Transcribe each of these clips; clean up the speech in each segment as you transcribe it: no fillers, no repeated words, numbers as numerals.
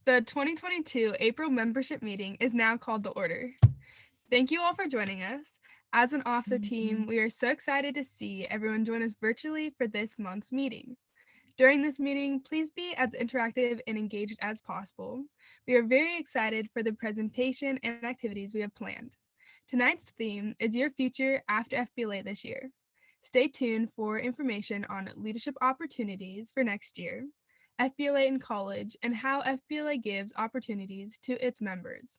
The 2022 April membership meeting is now called to order. Thank you all for joining us. As an officer team, we are so excited to see everyone join us virtually for this month's meeting. During this meeting, please be as interactive and engaged as possible. We are very excited for the presentation and activities we have planned. Tonight's theme is Your Future After FBLA this year. Stay tuned for information on leadership opportunities for next year, FBLA in college, and how FBLA gives opportunities to its members.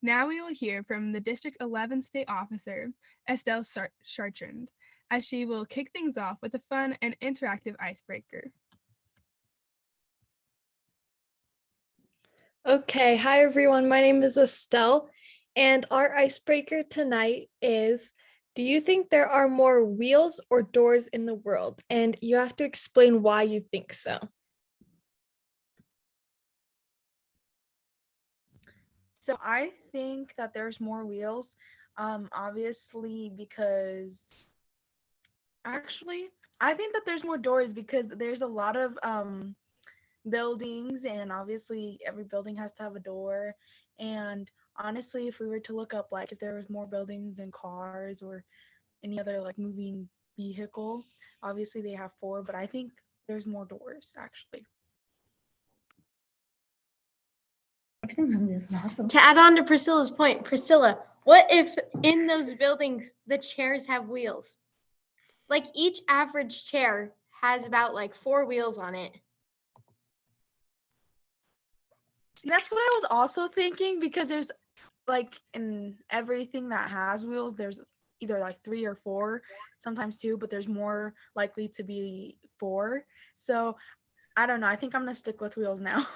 Now we will hear from the District 11 State Officer, Estelle Chartrand, as she will kick things off with a fun and interactive icebreaker. Okay, hi everyone, my name is Estelle, and our icebreaker tonight is, do you think there are more wheels or doors in the world? And you have to explain why you think so. So I think that there's more wheels, obviously because, actually, I think that there's more doors because there's a lot of buildings, and obviously every building has to have a door. And honestly, if we were to look up, like, if there was more buildings than cars or any other like moving vehicle, obviously they have four, but I think there's more doors actually. To add on to Priscilla's point, Priscilla, what if in those buildings the chairs have wheels? Like each average chair has about like 4 wheels on it. See, that's what I was also thinking, because there's like in everything that has wheels, there's either like 3 or 4, sometimes 2, but there's more likely to be 4. So I don't know. I think I'm gonna stick with wheels now.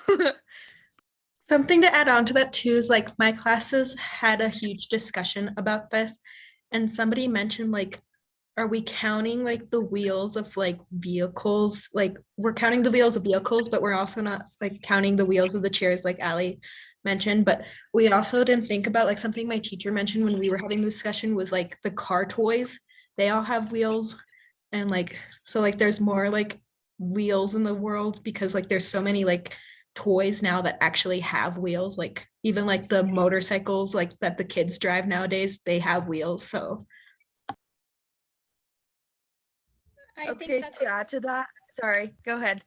Something to add on to that too is like my classes had a huge discussion about this, and somebody mentioned like, are we counting like the wheels of like vehicles? Like we're counting the wheels of vehicles, but we're also not like counting the wheels of the chairs like Allie mentioned. But we also didn't think about like something my teacher mentioned when we were having the discussion was like the car toys. They all have wheels, and like so like there's more like wheels in the world because like there's so many like toys now that actually have wheels, like even like the motorcycles like that the kids drive nowadays, they have wheels. So Okay, to add to that, sorry, go ahead.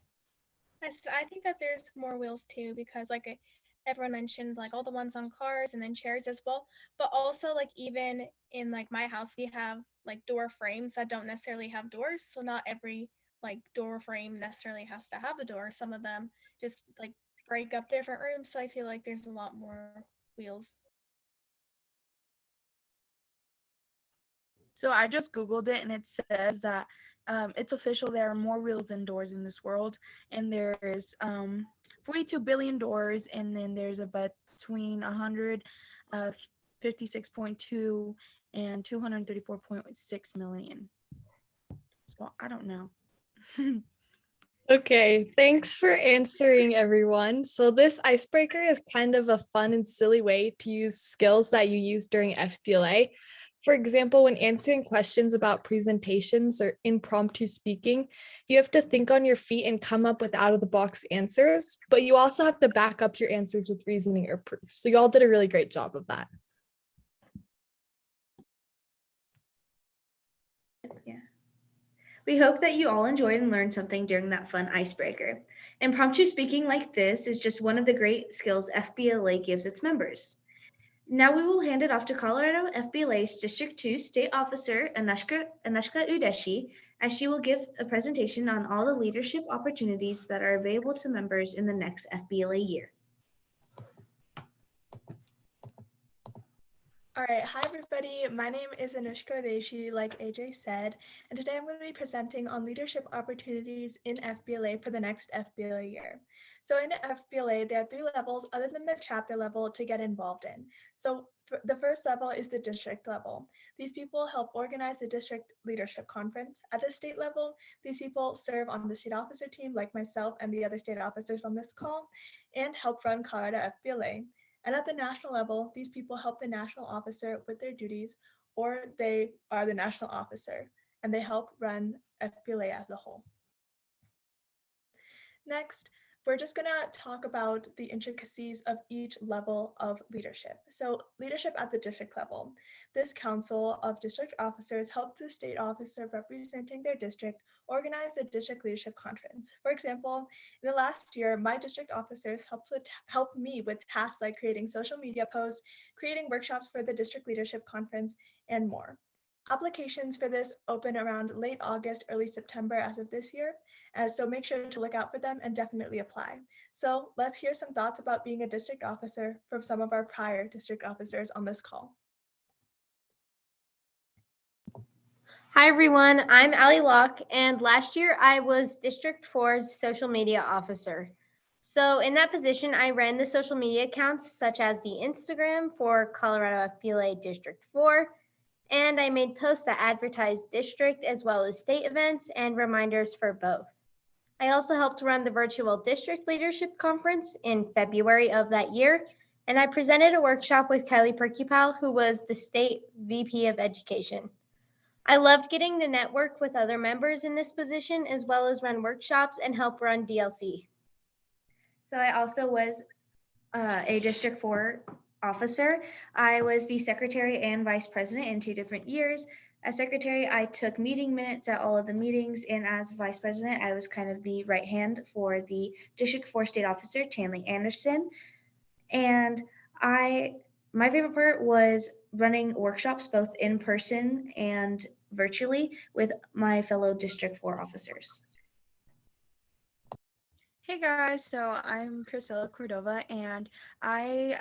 I think that there's more wheels too, because like everyone mentioned, like all the ones on cars and then chairs as well, but also like even in like my house we have like door frames that don't necessarily have doors, so not every like door frame necessarily has to have a door. Some of them just like break up different rooms, so I feel like there's a lot more wheels. So I just Googled it, and it says that it's official, there are more wheels than doors in this world, and there's 42 billion doors, and then there's a between 156.2 and 234.6 million. So I don't know. Okay, thanks for answering, everyone. So this icebreaker is kind of a fun and silly way to use skills that you use during FBLA. For example, when answering questions about presentations or impromptu speaking, you have to think on your feet and come up with out-of-the-box answers, but you also have to back up your answers with reasoning or proof. So you all did a really great job of that. Yeah. We hope that you all enjoyed and learned something during that fun icebreaker. Impromptu speaking like this is just one of the great skills FBLA gives its members. Now we will hand it off to Colorado FBLA's District 2 State Officer Anushka Udeshi, as she will give a presentation on all the leadership opportunities that are available to members in the next FBLA year. All right, hi everybody. My name is Anushka Udeshi, like AJ said, and today I'm going to be presenting on leadership opportunities in FBLA for the next FBLA year. So in FBLA, there are 3 levels other than the chapter level to get involved in. So the first level is the district level. These people help organize the district leadership conference. At the state level, these people serve on the state officer team like myself and the other state officers on this call, and help run Colorado FBLA. And at the national level, these people help the national officer with their duties, or they are the national officer and they help run FBLA as a whole. Next, we're just going to talk about the intricacies of each level of leadership. So leadership at the district level. This council of district officers help the state officer representing their district organize the district leadership conference. For example, in the last year, my district officers helped me with tasks like creating social media posts, creating workshops for the district leadership conference, and more. Applications for this open around late August, early September as of this year, so make sure to look out for them and definitely apply. So let's hear some thoughts about being a district officer from some of our prior district officers on this call. Hi everyone, I'm Allie Locke, and last year I was District 4's social media officer. So in that position, I ran the social media accounts such as the Instagram for Colorado FBLA District 4, and I made posts that advertised district as well as state events and reminders for both. I also helped run the virtual district leadership conference in February of that year, and I presented a workshop with Kylie Perkypal, who was the state VP of Education. I loved getting to network with other members in this position, as well as run workshops and help run DLC. So I also was a District 4 officer. I was the secretary and vice president in 2 different years. As secretary, I took meeting minutes at all of the meetings, and as vice president, I was kind of the right hand for the District 4 state officer, Tanley Anderson. And my favorite part was running workshops both in person and virtually with my fellow District 4 officers. Hey guys, so I'm Priscilla Cordova, and I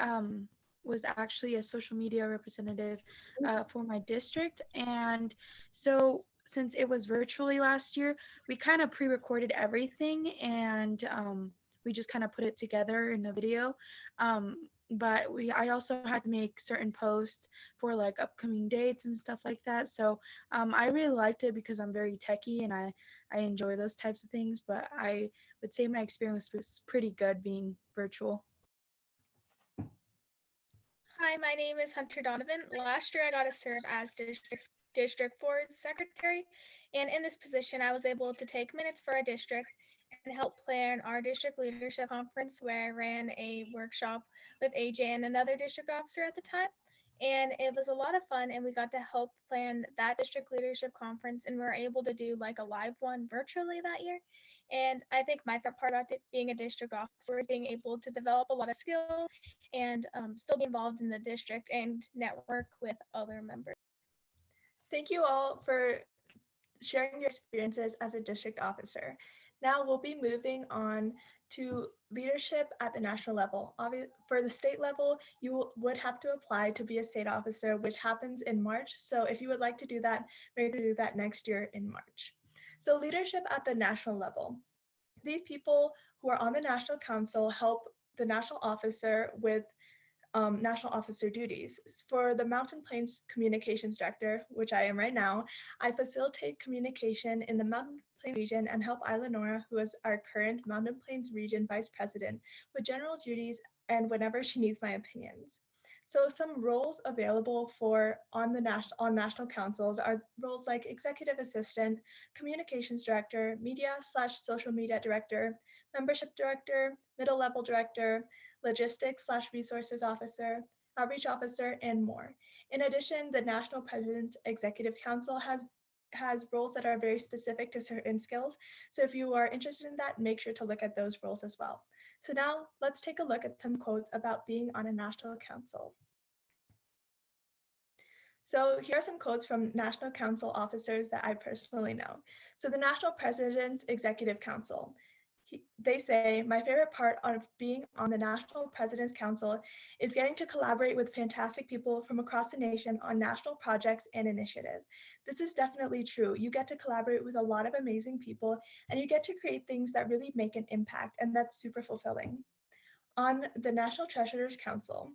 was actually a social media representative for my district. And so since it was virtually last year, we kind of pre-recorded everything, and we just kind of put it together in a video. But I also had to make certain posts for like upcoming dates and stuff like that. So I really liked it because I'm very techie and I enjoy those types of things, but I would say my experience was pretty good being virtual. Hi, my name is Hunter Donovan. Last year I got to serve as District 4's secretary, and in this position I was able to take minutes for our district and help plan our district leadership conference, where I ran a workshop with AJ and another district officer at the time. And it was a lot of fun, and we got to help plan that district leadership conference, and we were able to do like a live one virtually that year. And I think my favorite part about being a district officer is being able to develop a lot of skills and still be involved in the district and network with other members. Thank you all for sharing your experiences as a district officer. Now we'll be moving on to leadership at the national level. For the state level, you would have to apply to be a state officer, which happens in March. So if you would like to do that, make sure to do that next year in March. So leadership at the national level. These people who are on the National Council help the national officer with national officer duties. For the Mountain Plains Communications Director, which I am right now, I facilitate communication in the Mountain Plains region and help Eleonora, who is our current Mountain Plains region vice president, with general duties and whenever she needs my opinions. So some roles available for on national councils are roles like executive assistant, communications director, media/social media director, membership director, middle level director, logistics/resources officer, outreach officer, and more. In addition, the National President Executive Council has roles that are very specific to certain skills. So if you are interested in that, make sure to look at those roles as well. So now let's take a look at some quotes about being on a national council. So here are some quotes from National Council officers that I personally know. So the National President's Executive Council. They say, my favorite part of being on the National President's Council is getting to collaborate with fantastic people from across the nation on national projects and initiatives. This is definitely true. You get to collaborate with a lot of amazing people, and you get to create things that really make an impact, and that's super fulfilling. On the National Treasurers Council,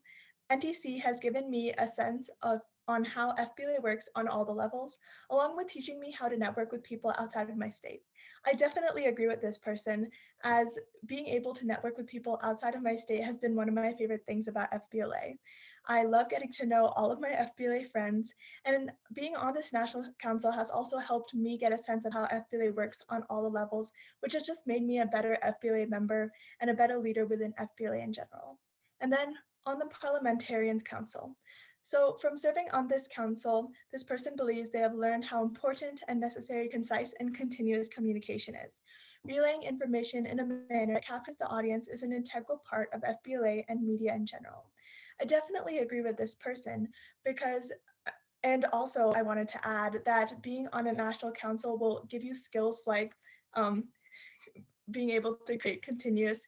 NTC has given me a sense of on how FBLA works on all the levels, along with teaching me how to network with people outside of my state. I definitely agree with this person, as being able to network with people outside of my state has been one of my favorite things about FBLA. I love getting to know all of my FBLA friends, and being on this national council has also helped me get a sense of how FBLA works on all the levels, which has just made me a better FBLA member and a better leader within FBLA in general. And then on the Parliamentarians Council. So from serving on this council, this person believes they have learned how important and necessary concise and continuous communication is. Relaying information in a manner that captures the audience is an integral part of FBLA and media in general. I definitely agree with this person because, and also I wanted to add that being on a national council will give you skills like being able to create continuous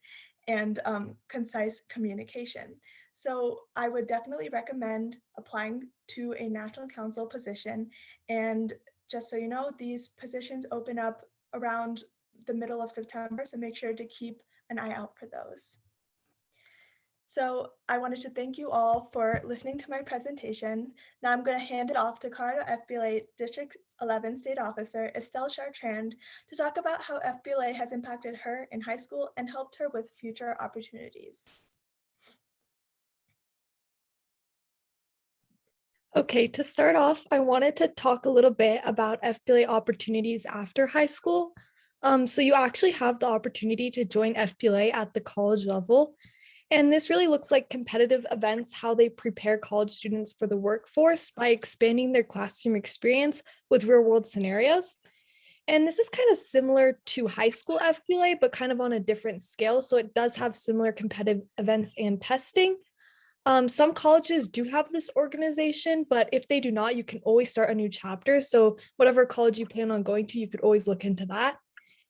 and concise communication. So I would definitely recommend applying to a national council position. And just so you know, these positions open up around the middle of September, so make sure to keep an eye out for those. So I wanted to thank you all for listening to my presentation. Now I'm going to hand it off to Colorado FBLA District 11 State Officer Estelle Chartrand to talk about how FBLA has impacted her in high school and helped her with future opportunities. Okay, to start off, I wanted to talk a little bit about FBLA opportunities after high school. So you actually have the opportunity to join FBLA at the college level. And this really looks like competitive events, how they prepare college students for the workforce by expanding their classroom experience with real world scenarios. And this is kind of similar to high school FBLA, but kind of on a different scale. So it does have similar competitive events and testing. Some colleges do have this organization, but if they do not, you can always start a new chapter. So whatever college you plan on going to, you could always look into that.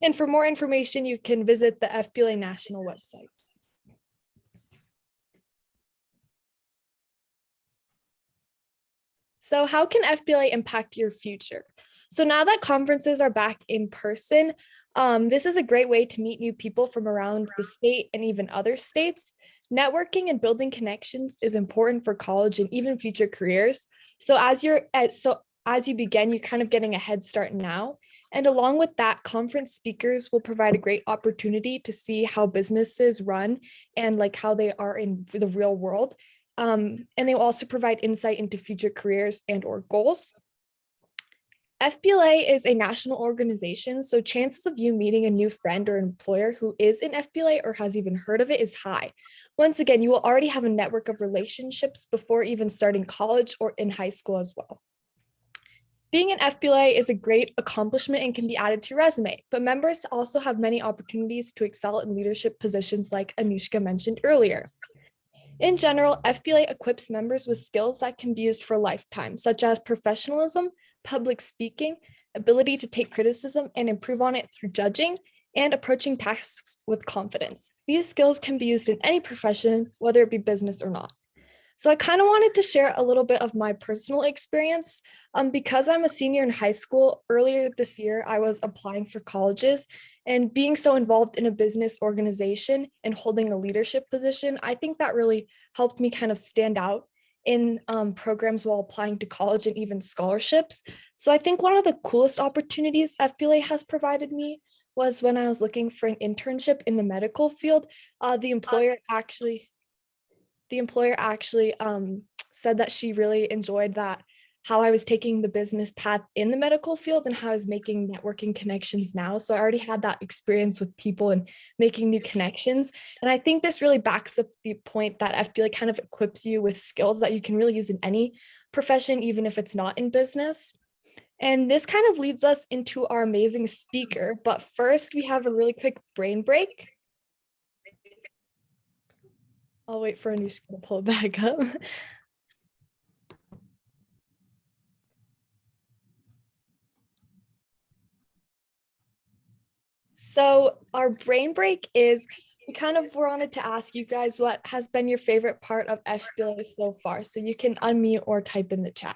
And for more information, you can visit the FBLA national website. So how can FBLA impact your future? So now that conferences are back in person, this is a great way to meet new people from around the state and even other states. Networking and building connections is important for college and even future careers. So as you begin, you're kind of getting a head start now. And along with that, conference speakers will provide a great opportunity to see how businesses run and like how they are in the real world. And they will also provide insight into future careers and or goals. FBLA is a national organization, so chances of you meeting a new friend or employer who is in FBLA or has even heard of it is high. Once again, you will already have a network of relationships before even starting college or in high school as well. Being in FBLA is a great accomplishment and can be added to your resume, but members also have many opportunities to excel in leadership positions like Anushka mentioned earlier. In general, FBLA equips members with skills that can be used for a lifetime, such as professionalism, public speaking, ability to take criticism and improve on it through judging, and approaching tasks with confidence. These skills can be used in any profession, whether it be business or not. So I kind of wanted to share a little bit of my personal experience. Because I'm a senior in high school, earlier this year, I was applying for colleges, and being so involved in a business organization and holding a leadership position, I think that really helped me kind of stand out in programs while applying to college and even scholarships. So I think one of the coolest opportunities FBLA has provided me was when I was looking for an internship in the medical field. The employer actually said that she really enjoyed that, how I was taking the business path in the medical field and how I was making networking connections now. So I already had that experience with people and making new connections. And I think this really backs up the point that FBLA kind of equips you with skills that you can really use in any profession, even if it's not in business. And this kind of leads us into our amazing speaker. But first, we have a really quick brain break. I'll wait for Anushka to pull it back up. So our brain break is, we kind of wanted to ask you guys what has been your favorite part of FBLA so far. So you can unmute or type in the chat.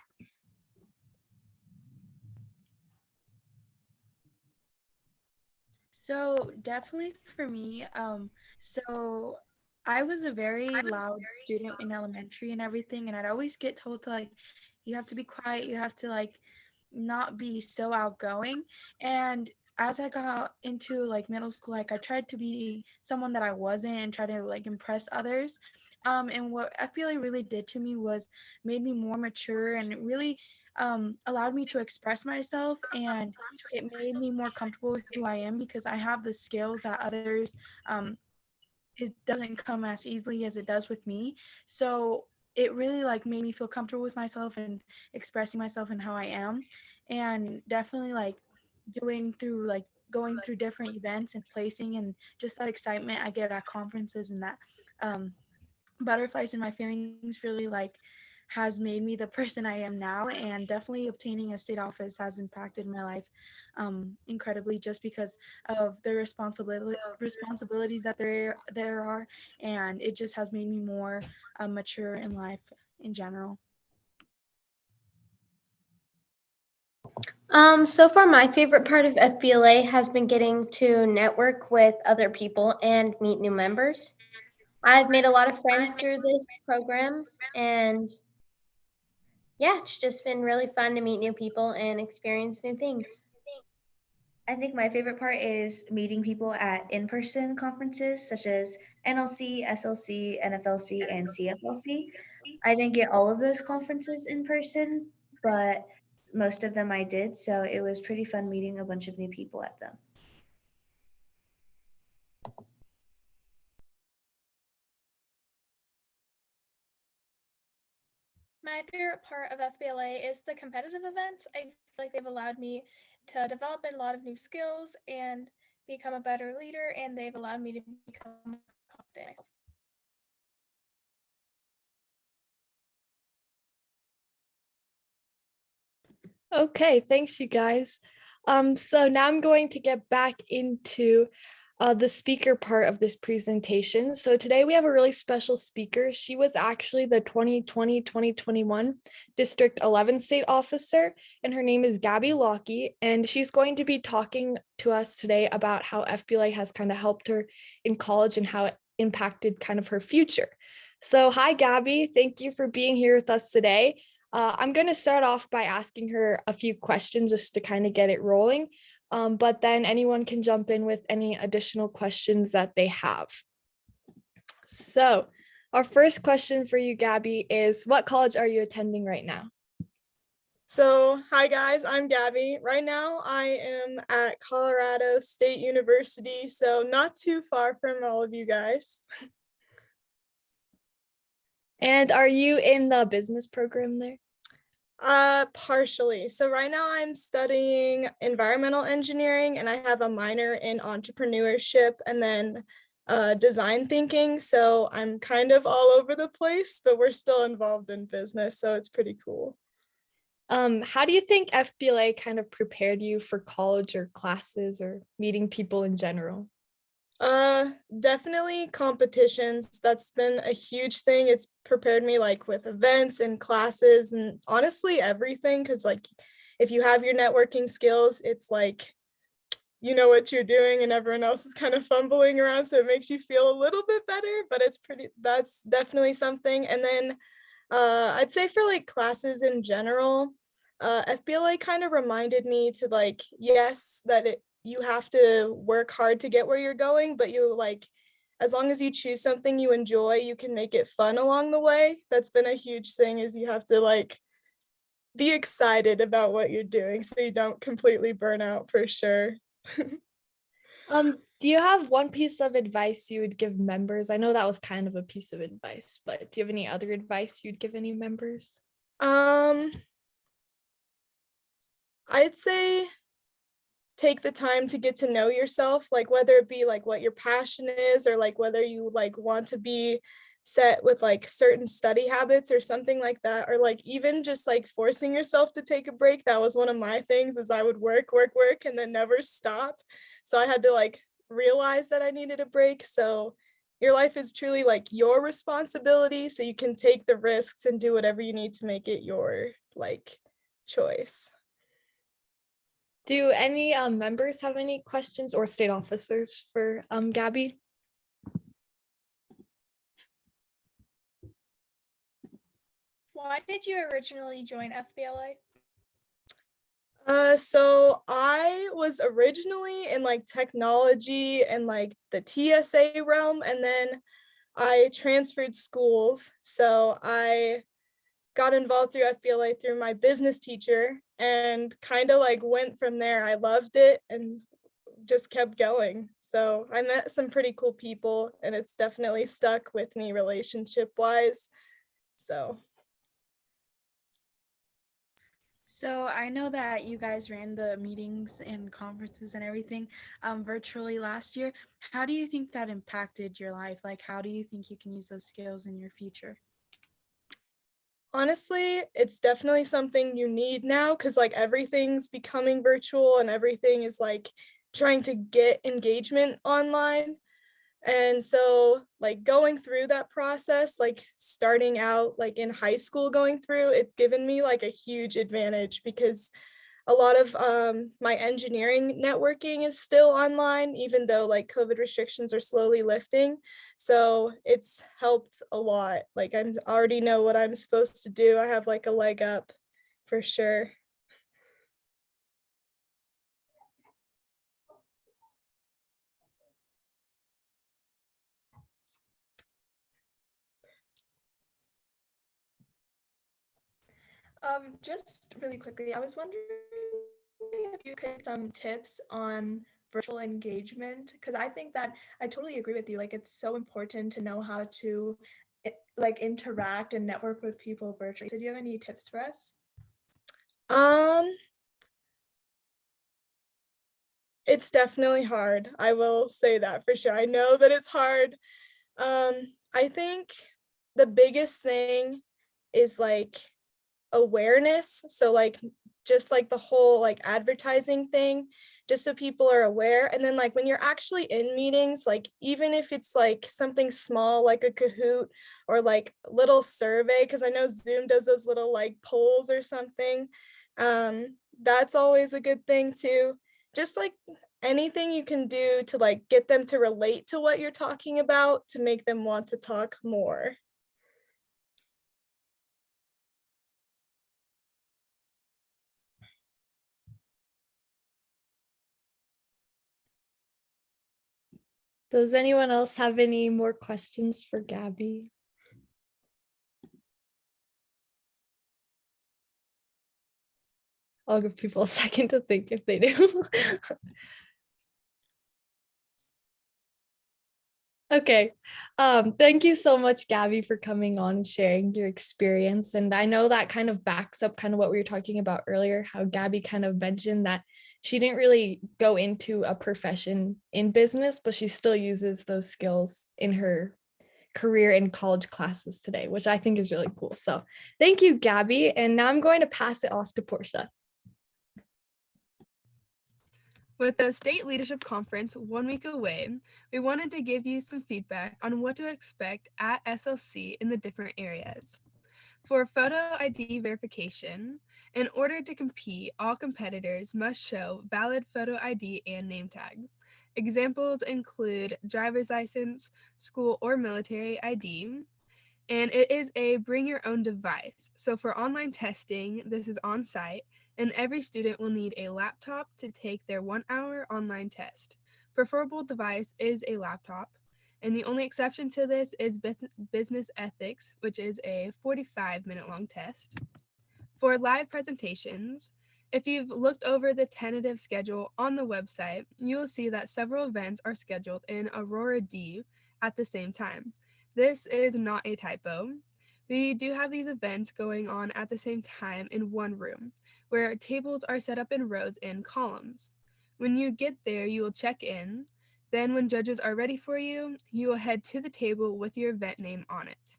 So definitely for me, so I was a very loud student in elementary and everything, and I'd always get told to like you have to be quiet, you have to like not be so outgoing. And as I got into like middle school, like I tried to be someone that I wasn't and try to like impress others. And what FBLA really did to me was made me more mature, and it really allowed me to express myself, and it made me more comfortable with who I am because I have the skills that others it doesn't come as easily as it does with me. So it really like made me feel comfortable with myself and expressing myself and how I am. And definitely like going through different events and placing, and just that excitement I get at conferences, and that um butterflies in my feelings really like has made me the person I am now. And definitely obtaining a state office has impacted my life incredibly, just because of the responsibilities that there are, and it just has made me more mature in life in general. So far, my favorite part of FBLA has been getting to network with other people and meet new members. I've made a lot of friends through this program, and yeah, it's just been really fun to meet new people and experience new things. I think my favorite part is meeting people at in-person conferences such as NLC, SLC, NFLC, and CFLC. I didn't get all of those conferences in person, but most of them I did, so it was pretty fun meeting a bunch of new people at them. My favorite part of FBLA is the competitive events. I feel like they've allowed me to develop a lot of new skills and become a better leader, and they've allowed me to become confident. Okay, thanks you guys. So now I'm going to get back into the speaker part of this presentation. So today we have a really special speaker. She was actually the 2020-2021 District 11 State Officer, and her name is Gabby Lockey, and she's going to be talking to us today about how FBLA has kind of helped her in college and how it impacted kind of her future. So hi, Gabby. Thank you for being here with us today. I'm going to start off by asking her a few questions just to kind of get it rolling, but then anyone can jump in with any additional questions that they have. So our first question for you, Gabby, is what college are you attending right now? So, hi guys, I'm Gabby. Right now I am at Colorado State University, so not too far from all of you guys. And are you in the business program there? Partially. So right now I'm studying environmental engineering, and I have a minor in entrepreneurship and then design thinking. So I'm kind of all over the place, but we're still involved in business, so it's pretty cool. How do you think FBLA kind of prepared you for college or classes or meeting people in general? Definitely competitions. That's been a huge thing. It's prepared me like with events and classes and honestly everything, because like if you have your networking skills, it's like you know what you're doing and everyone else is kind of fumbling around, so it makes you feel a little bit better, but that's definitely something. And then I'd say for like classes in general, FBLA kind of reminded me to like, yes, that you have to work hard to get where you're going, but you like, as long as you choose something you enjoy, you can make it fun along the way. That's been a huge thing, is you have to like be excited about what you're doing so you don't completely burn out, for sure. Do you have one piece of advice you would give members? I know that was kind of a piece of advice, but do you have any other advice you'd give any members? I'd say take the time to get to know yourself, like whether it be like what your passion is, or like whether you like want to be set with like certain study habits or something like that, or like even just like forcing yourself to take a break. That was one of my things, is I would work and then never stop. So I had to like realize that I needed a break. So your life is truly like your responsibility, so you can take the risks and do whatever you need to make it your like choice. Do any members have any questions, or state officers for Gabby? Why did you originally join FBLA? So I was originally in like technology and like the TSA realm, and then I transferred schools. So I got involved through FBLA through my business teacher and kind of like went from there. I loved it and just kept going. So I met some pretty cool people, and it's definitely stuck with me relationship wise. So So I know that you guys ran the meetings and conferences and everything virtually last year. How do you think that impacted your life? Like, how do you think you can use those skills in your future? honestly, it's definitely something you need now because like everything's becoming virtual and everything is like trying to get engagement online. And so like going through that process, like starting out like in high school going through, it given me like a huge advantage because a lot of my engineering networking is still online, even though like COVID restrictions are slowly lifting. So it's helped a lot. Like I already know what I'm supposed to do. I have like a leg up for sure. Just really quickly, I was wondering if you could some tips on virtual engagement, because I think that I totally agree with you. Like, it's so important to know how to like interact and network with people virtually. So do you have any tips for us? Um, it's definitely hard. I will say that for sure. I know that it's hard. I think the biggest thing is like awareness. So like just like the whole like advertising thing, just so people are aware. And then like when you're actually in meetings, like even if it's like something small like a Kahoot or like little survey, because I know Zoom does those little like polls or something. That's always a good thing too. Just like anything you can do to like get them to relate to what you're talking about to make them want to talk more. Does anyone else have any more questions for Gabby? I'll give people a second to think if they do. Okay. Thank you so much, Gabby, for coming on and sharing your experience. And I know that kind of backs up kind of what we were talking about earlier, how Gabby kind of mentioned that she didn't really go into a profession in business, but she still uses those skills in her career and college classes today, which I think is really cool. So thank you, Gabby. And now I'm going to pass it off to Portia. With the state leadership conference 1 week away, we wanted to give you some feedback on what to expect at SLC in the different areas. For photo ID verification, in order to compete, all competitors must show valid photo ID and name tag. Examples include driver's license, school or military ID, and it is a bring your own device. So for online testing, this is on site, and every student will need a laptop to take their 1 hour online test. Preferable device is a laptop, and the only exception to this is business ethics, which is a 45-minute long test. For live presentations, if you've looked over the tentative schedule on the website, you will see that several events are scheduled in Aurora D at the same time. This is not a typo. We do have these events going on at the same time in one room, where tables are set up in rows and columns. When you get there, you will check in. Then when judges are ready for you, you will head to the table with your event name on it.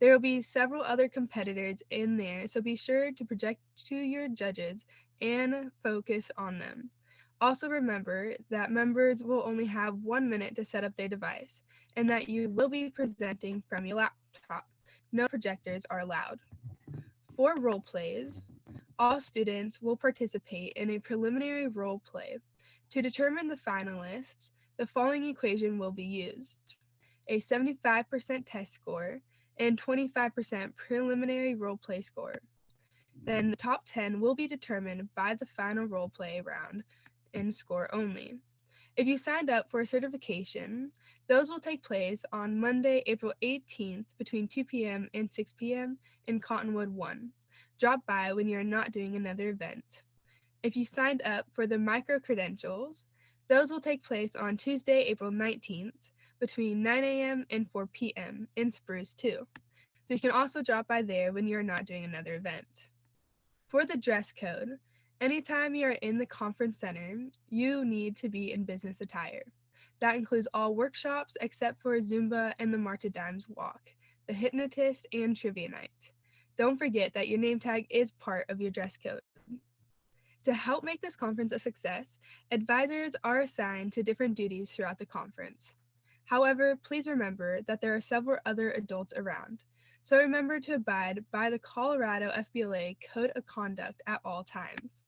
There will be several other competitors in there, so be sure to project to your judges and focus on them. Also remember that members will only have 1 minute to set up their device, and that you will be presenting from your laptop. No projectors are allowed. For role plays, all students will participate in a preliminary role play. To determine the finalists, the following equation will be used: a 75% test score, and 25% preliminary role play score. Then the top 10 will be determined by the final role play round in score only. If you signed up for a certification, those will take place on Monday, April 18th between 2 p.m. and 6 p.m. in Cottonwood 1. Drop by when you're not doing another event. If you signed up for the micro-credentials, those will take place on Tuesday, April 19th between 9 a.m. and 4 p.m. in Spruce 2. So you can also drop by there when you're not doing another event. For the dress code, anytime you are in the conference center, you need to be in business attire. That includes all workshops except for Zumba and the March of Dimes walk, the hypnotist, and trivia night. Don't forget that your name tag is part of your dress code. To help make this conference a success, advisors are assigned to different duties throughout the conference. However, please remember that there are several other adults around. So remember to abide by the Colorado FBLA Code of Conduct at all times.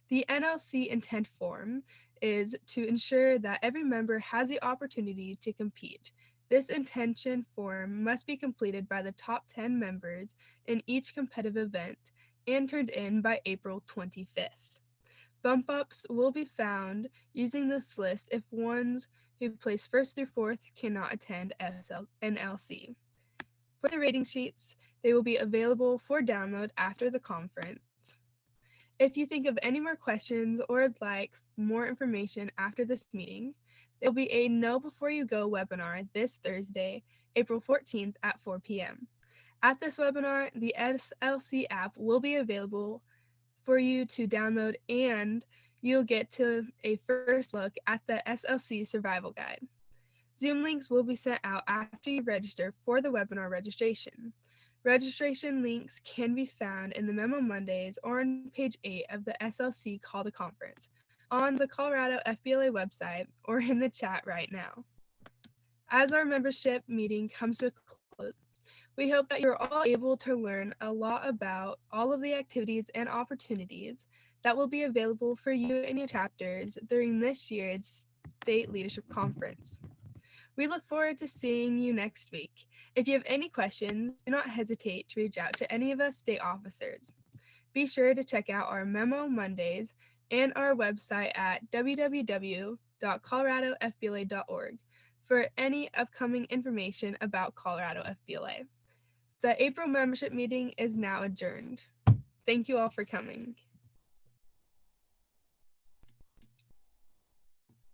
The NLC intent form is to ensure that every member has the opportunity to compete. This intention form must be completed by the top 10 members in each competitive event and turned in by April 25th. Bump ups will be found using this list if ones who place first through fourth cannot attend NLC. For the rating sheets, they will be available for download after the conference. If you think of any more questions or would like more information after this meeting, there will be a Know Before You Go webinar this Thursday, April 14th at 4 p.m. At this webinar, the SLC app will be available for you to download, and you'll get to a first look at the SLC survival guide. Zoom links will be sent out after you register for the webinar registration. Registration links can be found in the Memo Mondays or on page 8 of the SLC Call to Conference, on the Colorado FBLA website, or in the chat right now. As our membership meeting comes to a close, we hope that you're all able to learn a lot about all of the activities and opportunities that will be available for you and your chapters during this year's State Leadership Conference. We look forward to seeing you next week. If you have any questions, do not hesitate to reach out to any of us state officers. Be sure to check out our Memo Mondays and our website at www.coloradofbla.org for any upcoming information about Colorado FBLA. The April membership meeting is now adjourned. Thank you all for coming.